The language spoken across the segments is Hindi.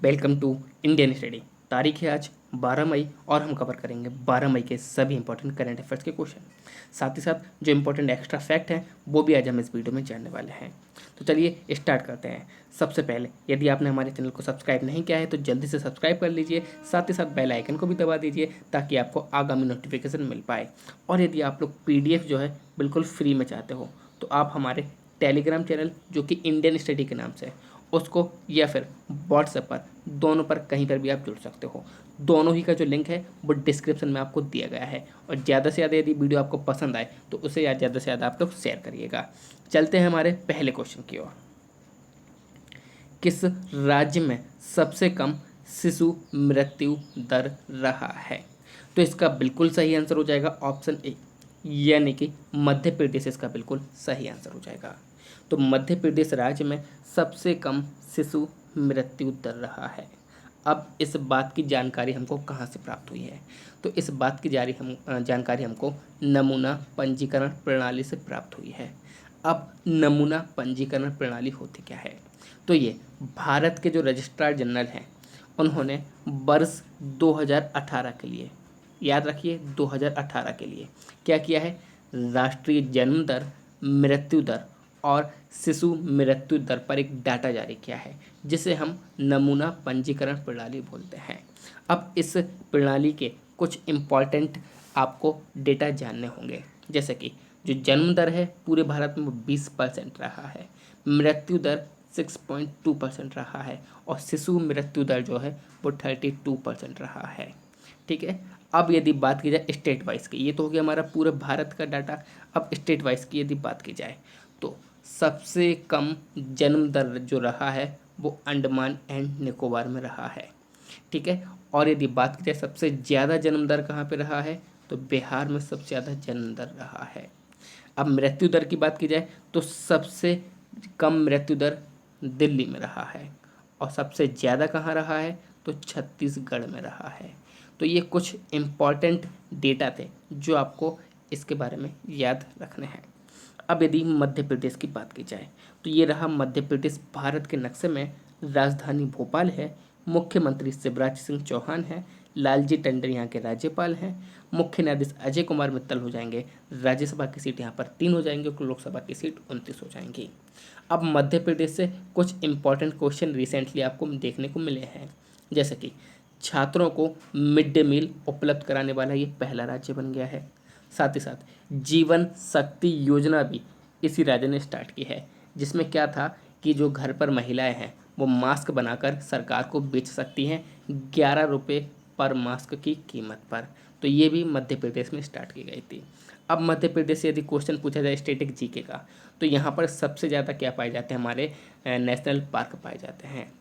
Welcome to Indian study. तारीख है आज 12 मई और हम कवर करेंगे 12 मई के सभी इंपॉर्टेंट करंट अफेयर्स के क्वेश्चन। साथ ही साथ जो इंपॉर्टेंट एक्स्ट्रा फैक्ट हैं वो भी आज हम इस वीडियो में जानने वाले हैं। तो चलिए स्टार्ट करते हैं। सबसे पहले यदि आपने हमारे चैनल को सब्सक्राइब नहीं किया है तो जल्दी से सब्सक्राइब कर लीजिए, साथ ही साथ बेल आइकन को भी दबा दीजिए ताकि आपको आगामी नोटिफिकेशन मिल पाए। और यदि आप लोग PDF जो है बिल्कुल फ्री में चाहते हो तो आप हमारे टेलीग्राम चैनल जो कि इंडियन स्टडी के नाम से है उसको, या फिर व्हाट्सएप पर, दोनों पर कहीं पर भी आप जुड़ सकते हो। दोनों ही का जो लिंक है वो डिस्क्रिप्शन में आपको दिया गया है। और ज़्यादा से ज़्यादा यदि वीडियो आपको पसंद आए तो उसे ज़्यादा से ज़्यादा आप लोग शेयर करिएगा। चलते हैं हमारे पहले क्वेश्चन की ओर। किस राज्य में सबसे कम शिशु मृत्यु दर रहा है? तो इसका बिल्कुल सही आंसर हो जाएगा ऑप्शन ए, यानी कि मध्य प्रदेश इसका बिल्कुल सही आंसर हो जाएगा। तो मध्य प्रदेश राज्य में सबसे कम शिशु मृत्यु दर रहा है। अब इस बात की जानकारी हमको कहाँ से प्राप्त हुई है? तो इस बात की जानकारी हमको नमूना पंजीकरण प्रणाली से प्राप्त हुई है। अब नमूना पंजीकरण प्रणाली होती क्या है? तो ये भारत के जो रजिस्ट्रार जनरल हैं उन्होंने वर्ष 2018 के लिए, याद रखिए 2018 के लिए क्या किया है? राष्ट्रीय जन्म दर, मृत्यु दर और शिशु मृत्यु दर पर एक डाटा जारी किया है जिसे हम नमूना पंजीकरण प्रणाली बोलते हैं। अब इस प्रणाली के कुछ इम्पॉर्टेंट आपको डेटा जानने होंगे, जैसे कि जो जन्म दर है पूरे भारत में वो 20% रहा है, मृत्यु दर 6.2% रहा है और शिशु मृत्यु दर जो है वो 32% रहा है। ठीक है। अब यदि बात की जाए स्टेट वाइज की, ये तो हो गया हमारा पूरे भारत का डाटा। अब स्टेट वाइज की यदि बात की जाए तो सबसे कम जन्म दर जो रहा है वो अंडमान एंड निकोबार में रहा है। ठीक है। और यदि बात की जाए सबसे ज़्यादा जन्म दर कहाँ पे रहा है, तो बिहार में सबसे ज़्यादा जन्म दर रहा है। अब मृत्यु दर की बात की जाए तो सबसे कम मृत्यु दर दिल्ली में रहा है और सबसे ज़्यादा कहाँ रहा है, तो छत्तीसगढ़ में रहा है। तो ये कुछ इम्पॉर्टेंट डेटा थे जो आपको इसके बारे में याद रखने हैं। अब यदि मध्य प्रदेश की बात की जाए तो ये रहा मध्य प्रदेश। भारत के नक्शे में राजधानी भोपाल है, मुख्यमंत्री शिवराज सिंह चौहान है, लालजी टंडन यहाँ के राज्यपाल हैं, मुख्य न्यायाधीश अजय कुमार मित्तल हो जाएंगे, राज्यसभा की सीट यहाँ पर 3 हो जाएंगी और लोकसभा की सीट 29 हो जाएंगी। अब मध्य प्रदेश से कुछ इंपॉर्टेंट क्वेश्चन रिसेंटली आपको देखने को मिले हैं, जैसे कि छात्रों को मिड डे मील उपलब्ध कराने वाला ये पहला राज्य बन गया है। साथ ही साथ जीवन शक्ति योजना भी इसी राज्य ने स्टार्ट की है, जिसमें क्या था कि जो घर पर महिलाएं हैं वो मास्क बनाकर सरकार को बेच सकती हैं 11 रुपये पर मास्क की कीमत पर। तो ये भी मध्य प्रदेश में स्टार्ट की गई थी। अब मध्य प्रदेश से यदि क्वेश्चन पूछा जाए स्टैटिक जीके का, तो यहाँ पर सबसे ज़्यादा क्या पाए जाते हैं? हमारे नेशनल पार्क पाए जाते हैं।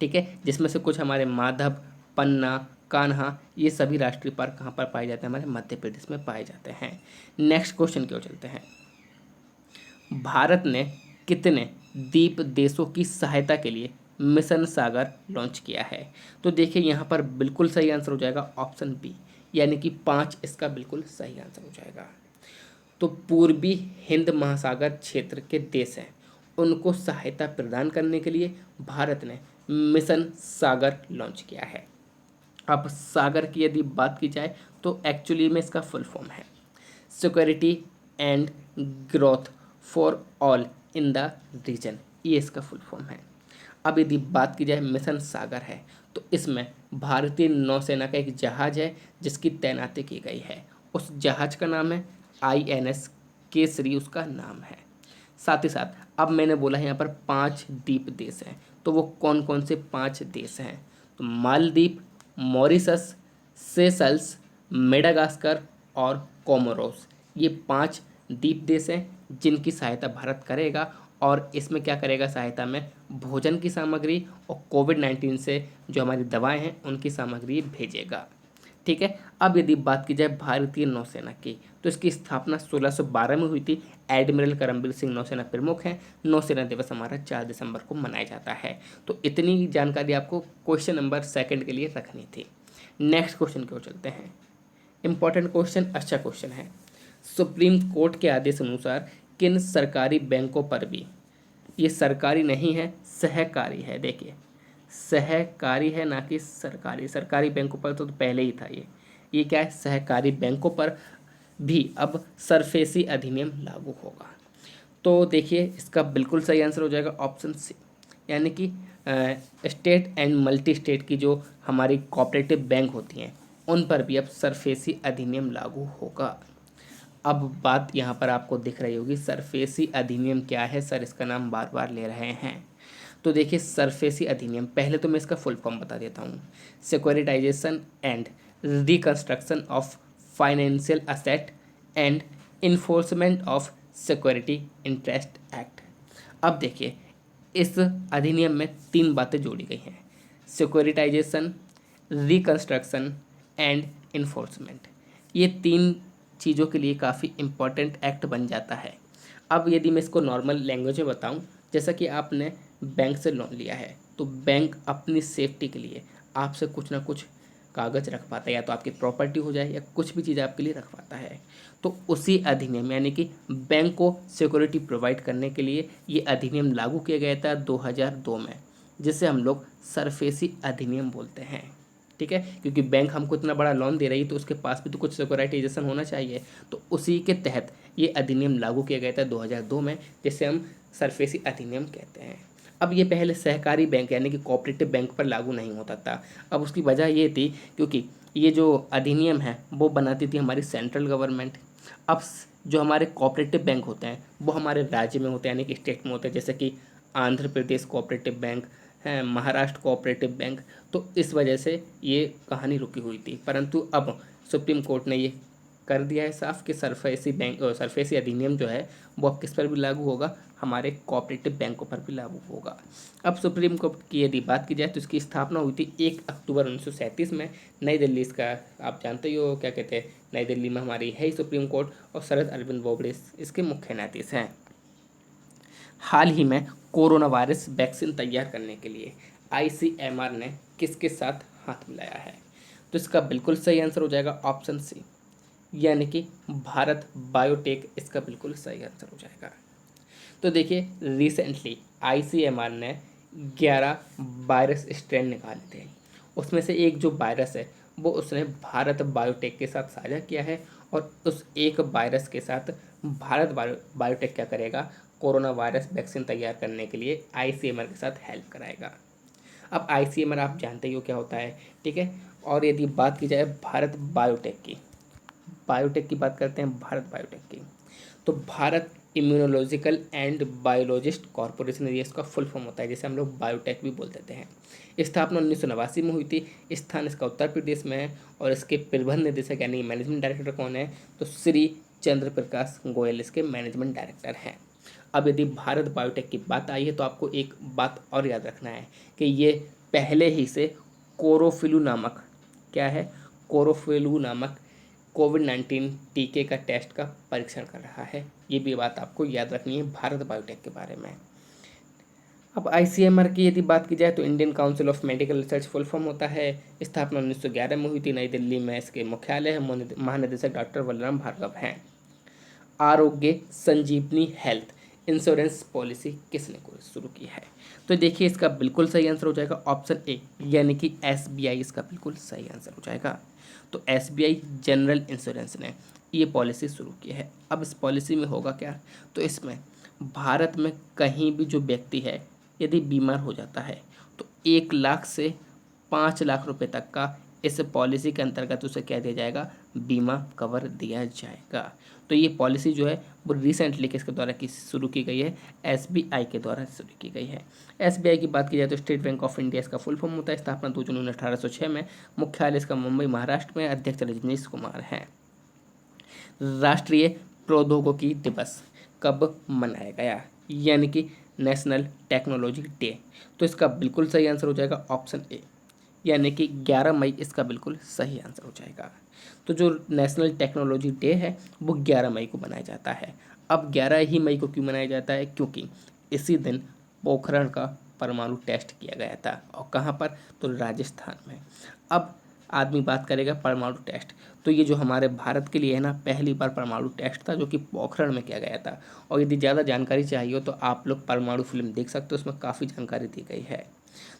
ठीक है, जिसमें से कुछ हमारे माधव, पन्ना, कान्हा, ये सभी राष्ट्रीय पार्क कहाँ पर पाए जाते हैं? हमारे मध्य प्रदेश में पाए जाते हैं। नेक्स्ट क्वेश्चन की ओर चलते हैं। भारत ने कितने द्वीप देशों की सहायता के लिए मिशन सागर लॉन्च किया है? तो देखिए यहाँ पर बिल्कुल सही आंसर हो जाएगा ऑप्शन बी, यानी कि 5 इसका बिल्कुल सही आंसर हो जाएगा। तो पूर्वी हिंद महासागर क्षेत्र के देश हैं उनको सहायता प्रदान करने के लिए भारत ने मिशन सागर लॉन्च किया है। अब सागर की यदि बात की जाए तो एक्चुअली में इसका फुल फॉर्म है security and growth for all in the region, ये इसका फुल फॉर्म है। अब यदि बात की जाए मिशन सागर है तो इसमें भारतीय नौसेना का एक जहाज है जिसकी तैनाती की गई है। उस जहाज का नाम है INS केसरी, उसका नाम है। साथ ही साथ अब मैंने बोला है यहाँ पर 5 द्वीप देश हैं, तो वो कौन कौन से 5 देश हैं? तो मालदीव, मॉरिशस, सेशल्स, मेडागास्कर और कोमोरोस, ये 5 द्वीप देश हैं जिनकी सहायता भारत करेगा। और इसमें क्या करेगा? सहायता में भोजन की सामग्री और कोविड-19 से जो हमारी दवाएं हैं उनकी सामग्री भेजेगा। ठीक है। अब यदि बात की जाए भारतीय नौसेना की, तो इसकी स्थापना 1612 में हुई थी। एडमिरल करमबीर सिंह नौसेना प्रमुख हैं। नौसेना दिवस हमारा 4 दिसंबर को मनाया जाता है। तो इतनी जानकारी आपको क्वेश्चन नंबर 2 के लिए रखनी थी। नेक्स्ट क्वेश्चन की ओर चलते हैं। इंपॉर्टेंट क्वेश्चन, अच्छा क्वेश्चन है। सुप्रीम कोर्ट के आदेश अनुसार किन सरकारी बैंकों पर भी, ये सरकारी नहीं है सहकारी है, देखिए सहकारी है ना कि सरकारी। सरकारी बैंकों पर तो पहले ही था ये क्या है, सहकारी बैंकों पर भी अब सरफेसी अधिनियम लागू होगा। तो देखिए इसका बिल्कुल सही आंसर हो जाएगा ऑप्शन सी, यानी कि स्टेट एंड मल्टी स्टेट की जो हमारी कोऑपरेटिव बैंक होती हैं उन पर भी अब सरफेसी अधिनियम लागू होगा। अब बात यहाँ पर आपको दिख रही होगी, सरफेसी अधिनियम क्या है सर, इसका नाम बार बार ले रहे हैं। तो देखिए सरफेसी अधिनियम, पहले तो मैं इसका फुल फॉर्म बता देता हूँ, securitisation and reconstruction of financial asset and enforcement of security interest act. अब देखिए इस अधिनियम में 3 बातें जोड़ी गई हैं, सिक्योरिटाइजेशन, रिकंस्ट्रक्शन एंड इन्फोर्समेंट। ये 3 चीज़ों के लिए काफ़ी इम्पोर्टेंट एक्ट बन जाता है। अब यदि मैं इसको नॉर्मल लैंग्वेज में बताऊं, जैसा कि आपने बैंक से लोन लिया है तो बैंक अपनी सेफ्टी के लिए आपसे कुछ ना कुछ कागज़ रखवाता है, या तो आपकी प्रॉपर्टी हो जाए या कुछ भी चीज़ आपके लिए रखवाता है। तो उसी अधिनियम यानी कि बैंक को सिक्योरिटी प्रोवाइड करने के लिए ये अधिनियम लागू किया गया था 2002 में, जिसे हम लोग सरफेसी अधिनियम बोलते हैं। ठीक है, क्योंकि बैंक हमको इतना बड़ा लोन दे रही है तो उसके पास भी तो कुछ सिक्योरिटाइजेशन होना चाहिए। तो उसी के तहत ये अधिनियम लागू किया गया था 2002 में, जिसे हम सरफेसी अधिनियम कहते हैं। अब ये पहले सहकारी बैंक यानी कि कोऑपरेटिव बैंक पर लागू नहीं होता था। अब उसकी वजह ये थी क्योंकि ये जो अधिनियम है वो बनाती थी हमारी सेंट्रल गवर्नमेंट। अब जो हमारे कोऑपरेटिव बैंक होते हैं वो हमारे राज्य में होते हैं यानी कि स्टेट में होते हैं, जैसे कि आंध्र प्रदेश कोऑपरेटिव बैंक है, महाराष्ट्र कोऑपरेटिव बैंक। तो इस वजह से ये कहानी रुकी हुई थी, परंतु अब सुप्रीम कोर्ट ने ये कर दिया है साफ कि सरफेसी अधिनियम जो है वो अब किस पर भी लागू होगा, हमारे कोऑपरेटिव बैंकों पर भी लागू होगा। अब सुप्रीम कोर्ट की यदि बात की जाए तो इसकी स्थापना हुई थी 1 अक्टूबर 1937 में नई दिल्ली। इसका आप जानते ही हो क्या कहते हैं, नई दिल्ली में हमारी है ही सुप्रीम कोर्ट और शरद अरविंद बोबड़े इसके मुख्य न्यायाधीश हैं। हाल ही में कोरोना वायरस वैक्सीन तैयार करने के लिए ICMR ने किसके साथ हाथ मिलाया है, तो इसका बिल्कुल सही आंसर हो जाएगा ऑप्शन सी, यानी कि भारत बायोटेक इसका बिल्कुल सही आंसर हो जाएगा। तो देखिए रिसेंटली ICMR ने 11 वायरस स्ट्रेन निकाले थे, उसमें से एक जो वायरस है वो उसने भारत बायोटेक के साथ साझा किया है, और उस एक वायरस के साथ भारत बायोटेक क्या करेगा, कोरोना वायरस वैक्सीन तैयार करने के लिए ICMR के साथ हेल्प कराएगा। अब ICMR आप जानते ही हो क्या होता है, ठीक है। और यदि बात की जाए भारत बायोटेक की बात करते हैं, भारत बायोटेक की, तो Bharat immunological and biologist corporation, ये इसका फुल फॉर्म होता है, जिसे हम लोग बायोटेक भी बोल देते हैं। स्थापना 1989 में हुई थी, स्थान इसका उत्तर प्रदेश में है, और इसके प्रबंध निदेशक यानी मैनेजमेंट डायरेक्टर कौन है, तो श्री चंद्र प्रकाश गोयल इसके मैनेजमेंट डायरेक्टर हैं। अब यदि भारत बायोटेक की बात आई है तो आपको एक बात और याद रखना है कि ये पहले ही से कोरोफिलू नामक, क्या है, कोरोफिलू नामक कोविड-19 टीके का टेस्ट का परीक्षण कर रहा है। ये भी बात आपको याद रखनी है भारत बायोटेक के बारे में। अब ICMR की यदि बात की जाए तो Indian council of medical research full form होता है। स्थापना 1911 में हुई थी, नई दिल्ली में इसके मुख्यालय है, महानिदेशक डॉक्टर बलराम भार्गव हैं। आरोग्य संजीवनी हेल्थ इंश्योरेंस पॉलिसी किसने को शुरू की है, तो देखिए इसका बिल्कुल सही आंसर हो जाएगा ऑप्शन ए, यानी कि SBI इसका बिल्कुल सही आंसर हो जाएगा। तो SBI जनरल इंश्योरेंस ने ये पॉलिसी शुरू की है। अब इस पॉलिसी में होगा क्या, तो इसमें भारत में कहीं भी जो व्यक्ति है यदि बीमार हो जाता है तो 1 लाख से 5 लाख रुपए तक का इस पॉलिसी के अंतर्गत उसे क्या दिया जाएगा, बीमा कवर दिया जाएगा। तो ये पॉलिसी जो है वो रिसेंटली किसके द्वारा शुरू की गई है, SBI के द्वारा शुरू की गई है। SBI की बात की जाए तो स्टेट बैंक ऑफ इंडिया इसका फुल फॉर्म होता है। स्थापना 2 जून 1806 में, मुख्यालय इसका मुंबई महाराष्ट्र में, अध्यक्ष रजनीश कुमार हैं। राष्ट्रीय प्रौद्योगिकी दिवस कब मनाया गया, यानी कि नेशनल टेक्नोलॉजी डे, तो इसका बिल्कुल सही आंसर हो जाएगा ऑप्शन ए, यानी कि 11 मई इसका बिल्कुल सही आंसर हो जाएगा। तो जो नेशनल टेक्नोलॉजी डे है वो 11 मई को मनाया जाता है। अब 11 ही मई को क्यों मनाया जाता है, क्योंकि इसी दिन पोखरण का परमाणु टेस्ट किया गया था, और कहाँ पर, तो राजस्थान में। अब आदमी बात करेगा परमाणु टेस्ट, तो ये जो हमारे भारत के लिए है ना, पहली बार परमाणु टेस्ट था जो कि पोखरण में किया गया था। और यदि ज़्यादा जानकारी चाहिए हो तो आप लोग परमाणु फिल्म देख सकते हो, उसमें काफ़ी जानकारी दी गई है।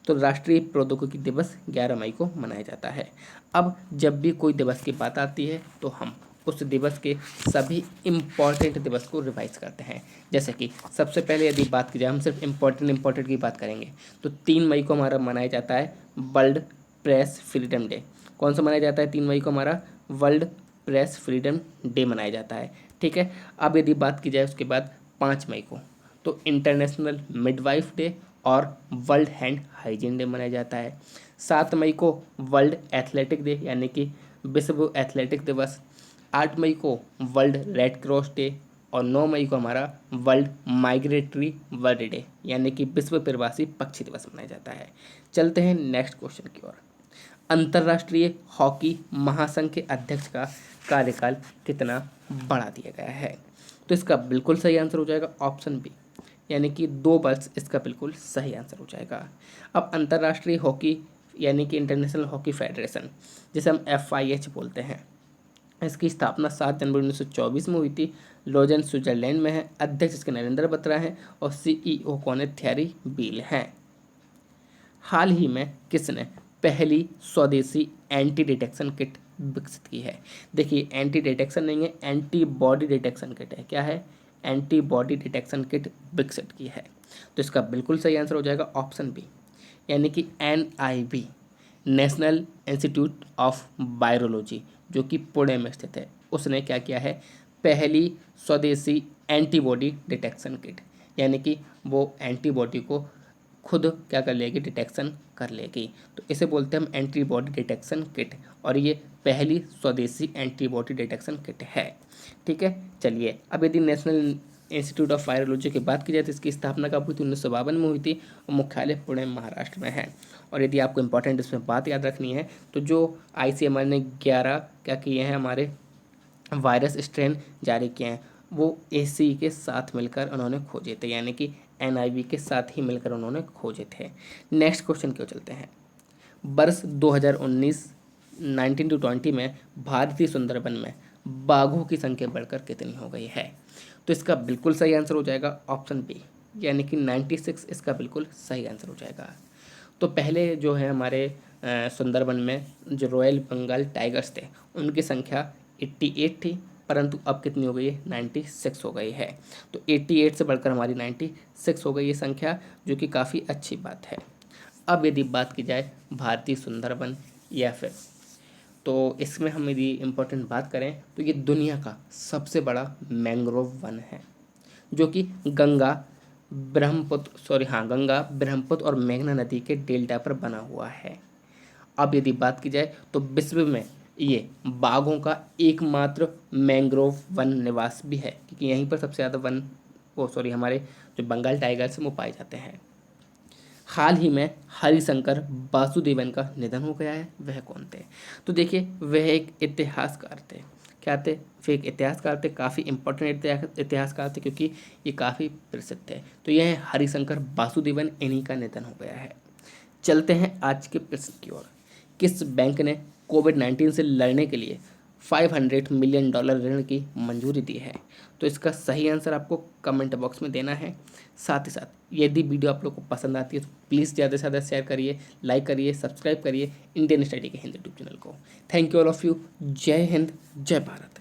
तो राष्ट्रीय प्रौद्योगिकी दिवस 11 मई को मनाया जाता है। अब जब भी कोई दिवस की बात आती है तो हम उस दिवस के सभी इम्पॉर्टेंट दिवस को रिवाइज करते हैं। जैसे कि सबसे पहले यदि बात की जाए, हम सिर्फ इम्पॉर्टेंट की बात करेंगे तो 3 मई को हमारा मनाया जाता है वर्ल्ड प्रेस फ्रीडम डे। कौन सा मनाया जाता है? 3 मई को हमारा वर्ल्ड प्रेस फ्रीडम डे मनाया जाता है। ठीक है। अब यदि बात की जाए उसके बाद 5 मई को तो इंटरनेशनल मिडवाइफ डे और वर्ल्ड हैंड हाइजीन डे मनाया जाता है। 7 मई को वर्ल्ड एथलेटिक डे यानी कि विश्व एथलेटिक दिवस। 8 मई को वर्ल्ड रेड क्रॉस डे और 9 मई को हमारा वर्ल्ड माइग्रेटरी बर्ड डे यानी कि विश्व प्रवासी पक्षी दिवस मनाया जाता है। चलते हैं नेक्स्ट क्वेश्चन की ओर। अंतर्राष्ट्रीय हॉकी महासंघ के अध्यक्ष का कार्यकाल कितना बढ़ा दिया गया है? तो इसका बिल्कुल सही आंसर हो जाएगा ऑप्शन बी, यानी कि 2 वर्ष इसका बिल्कुल सही आंसर हो जाएगा। अब अंतर्राष्ट्रीय हॉकी यानी कि इंटरनेशनल हॉकी फेडरेशन, जिसे हम FIH बोलते हैं, इसकी स्थापना 7 जनवरी 1924 में हुई थी। लोजन स्विट्जरलैंड में है। अध्यक्ष इसके नरेंद्र बत्रा हैं और CEO कौन है? थ्योरी बील हैं। हाल ही में किसने पहली स्वदेशी एंटी डिटेक्शन किट विकसित की है? देखिए, एंटी डिटेक्शन नहीं है, एंटीबॉडी डिटेक्शन किट है। क्या है? एंटीबॉडी डिटेक्शन किट विकसित की है। तो इसका बिल्कुल सही आंसर हो जाएगा ऑप्शन बी, यानी कि NIV, national institute of virology, जो कि पुणे में स्थित है, उसने क्या किया है? पहली स्वदेशी एंटीबॉडी डिटेक्शन किट, यानी कि वो एंटीबॉडी को खुद क्या कर लेगी? डिटेक्शन कर लेगी। तो इसे बोलते हैं हम एंटीबॉडी डिटेक्शन किट, और ये पहली स्वदेशी एंटीबॉडी डिटेक्शन किट है। ठीक है। चलिए, अब यदि नेशनल इंस्टीट्यूट ऑफ वायरोलॉजी की बात की जाए तो इसकी स्थापना कब हुई थी? 1952 में हुई थी और मुख्यालय पुणे महाराष्ट्र में है। और यदि आपको इंपॉर्टेंट इसमें बात याद रखनी है तो जो ICMR ने 11 क्या किए हैं हमारे वायरस स्ट्रेन जारी किए हैं, वो AC के साथ मिलकर उन्होंने खोजे थे, यानी कि NIV के साथ ही मिलकर उन्होंने खोजे थे। नेक्स्ट क्वेश्चन क्यों चलते हैं। वर्ष 2019 19 to 20 में भारतीय सुंदरबन में बाघों की संख्या बढ़कर कितनी हो गई है? तो इसका बिल्कुल सही आंसर हो जाएगा ऑप्शन बी, यानी कि 96 इसका बिल्कुल सही आंसर हो जाएगा। तो पहले जो है हमारे सुंदरबन में जो रॉयल बंगाल टाइगर्स थे उनकी संख्या 88 थी, परंतु अब कितनी हो गई है? 96 हो गई है। तो 88 से बढ़कर हमारी 96 हो गई ये संख्या, जो कि काफ़ी अच्छी बात है। अब यदि बात की जाए भारतीय सुंदरबन या फिर, तो इसमें हम यदि इम्पोर्टेंट बात करें तो ये दुनिया का सबसे बड़ा मैंग्रोव वन है, जो कि गंगा ब्रह्मपुत्र और मेघना नदी के डेल्टा पर बना हुआ है। अब यदि बात की जाए तो विश्व में ये बाघों का एकमात्र मैंग्रोव वन निवास भी है, क्योंकि यहीं पर सबसे ज़्यादा हमारे जो बंगाल टाइगर्स हैं वो पाए जाते हैं। हाल ही में हरिशंकर वासुदेवन का निधन हो गया है। वह कौन थे? तो देखिए, वह एक इतिहासकार थे। क्या थे? वे एक इतिहासकार थे, काफ़ी इंपॉर्टेंट इतिहासकार थे, क्योंकि ये काफ़ी प्रसिद्ध है। तो यह है हरिशंकर वासुदेवन, इन्हीं का निधन हो गया है। चलते हैं आज के प्रश्न की ओर। किस बैंक ने कोविड-19 से लड़ने के लिए $500 मिलियन ऋण की मंजूरी दी है? तो इसका सही आंसर आपको कमेंट बॉक्स में देना है। साथ ही साथ यदि वीडियो आप लोग को पसंद आती है तो प्लीज़ ज़्यादा से ज़्यादा शेयर करिए, लाइक करिए, सब्सक्राइब करिए इंडियन स्टडी के हिंदी यूट्यूब चैनल को। Thank you all of you. जय हिंद, जय भारत।